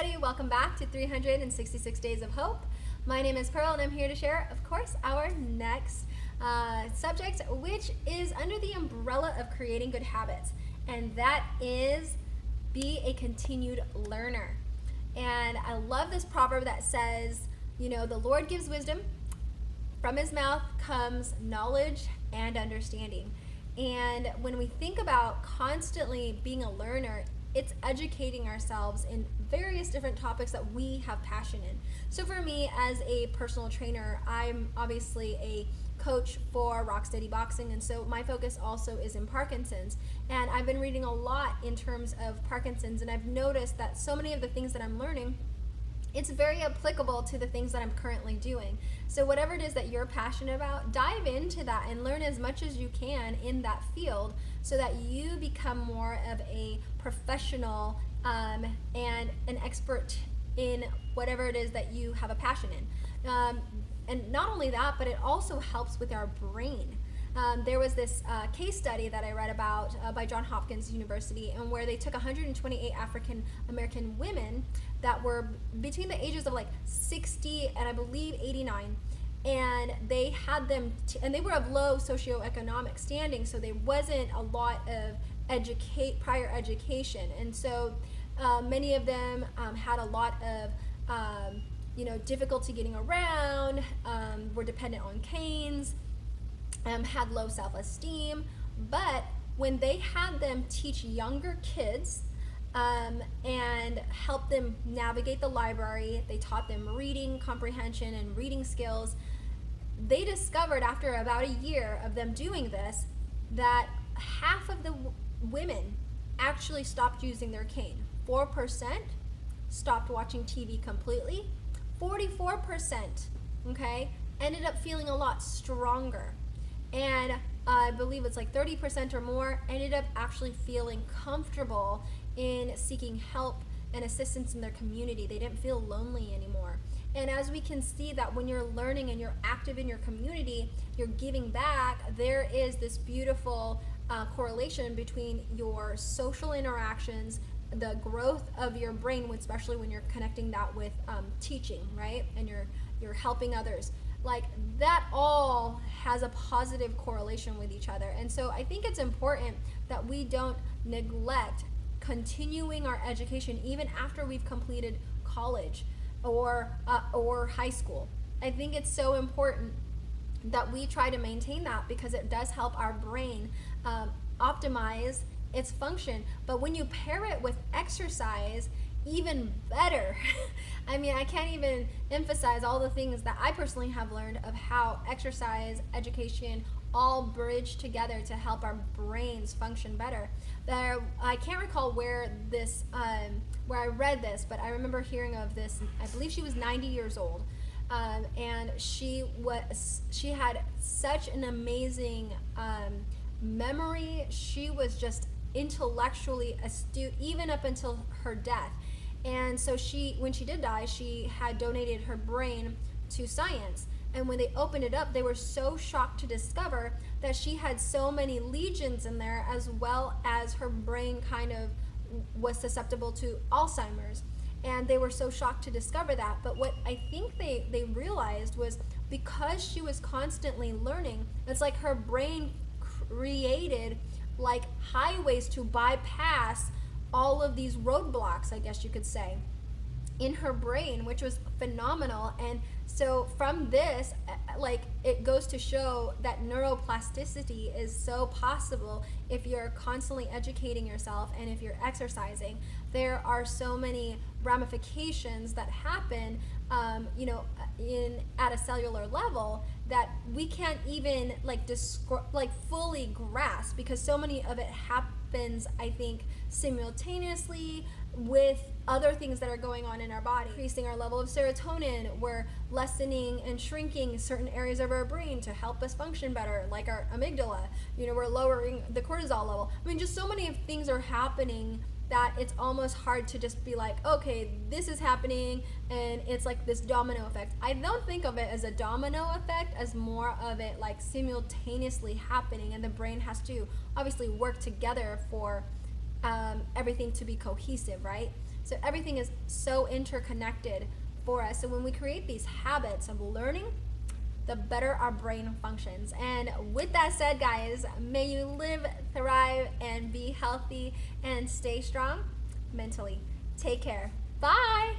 everybody. Welcome back to 366 Days of Hope. My name is Pearl, and I'm here to share, of course, our next subject, which is under the umbrella of creating good habits, and that is be a continued learner. And I love this proverb that says, the Lord gives wisdom. From his mouth comes knowledge and understanding. And when we think about constantly being a learner, it's educating ourselves in various different topics that we have passion in. So for me, as a personal trainer, I'm obviously a coach for Rocksteady Boxing, and so my focus also is in Parkinson's. And I've been reading a lot in terms of Parkinson's, and I've noticed that so many of the things that I'm learning, it's very applicable to the things that I'm currently doing. So whatever it is that you're passionate about, dive into that and learn as much as you can in that field so that you become more of a professional and an expert in whatever it is that you have a passion in. And not only that, but it also helps with our brain. There was this case study that I read about by Johns Hopkins University, and where they took 128 African American women that were between the ages of like 60 and I believe 89, and they had them and they were of low socioeconomic standing, so there wasn't a lot of prior education, and so many of them had a lot of difficulty getting around, were dependent on canes, had low self-esteem. But when they had them teach younger kids and help them navigate the library, they taught them reading comprehension and reading skills, they discovered after about a year of them doing this that half of the women actually stopped using their cane. 4% stopped watching TV completely. 44%, ended up feeling a lot stronger. And I believe it's like 30% or more ended up actually feeling comfortable in seeking help and assistance in their community. They didn't feel lonely anymore. And as we can see that when you're learning and you're active in your community, you're giving back, there is this beautiful correlation between your social interactions, the growth of your brain, especially when you're connecting that with teaching, right? And you're helping others. Like that all has a positive correlation with each other. And so I think it's important that we don't neglect continuing our education even after we've completed college or high school. I think it's so important that we try to maintain that, because it does help our brain optimize its function. But when you pair it with exercise, even better. I mean, I can't even emphasize all the things that I personally have learned of how exercise, education, all bridge together to help our brains function better. I can't recall where I read this, but I remember hearing of this. I believe she was 90 years old, and she had such an amazing memory. She was just intellectually astute even up until her death. And so when she did die, she had donated her brain to science. And when they opened it up, they were so shocked to discover that she had so many lesions in there, as well as her brain kind of was susceptible to Alzheimer's. And they were so shocked to discover that. But what I think they realized was, because she was constantly learning, it's like her brain created like highways to bypass all of these roadblocks, I guess you could say, in her brain, which was phenomenal. And so from this, it goes to show that neuroplasticity is so possible if you're constantly educating yourself and if you're exercising. There are so many ramifications that happen at a cellular level that we can't even fully grasp, because so many of it happens, I think, simultaneously with other things that are going on in our body. Increasing our level of serotonin, we're lessening and shrinking certain areas of our brain to help us function better, like our amygdala. We're lowering the cortisol level. I mean, just so many things are happening that it's almost hard to just be like, okay, this is happening, and it's like this domino effect. I don't think of it as a domino effect, as more of it like simultaneously happening, and the brain has to obviously work together for everything to be cohesive, right? So everything is so interconnected for us. So when we create these habits of learning, the better our brain functions. And with that said, guys, may you live, thrive, and be healthy and stay strong mentally. Take care. Bye.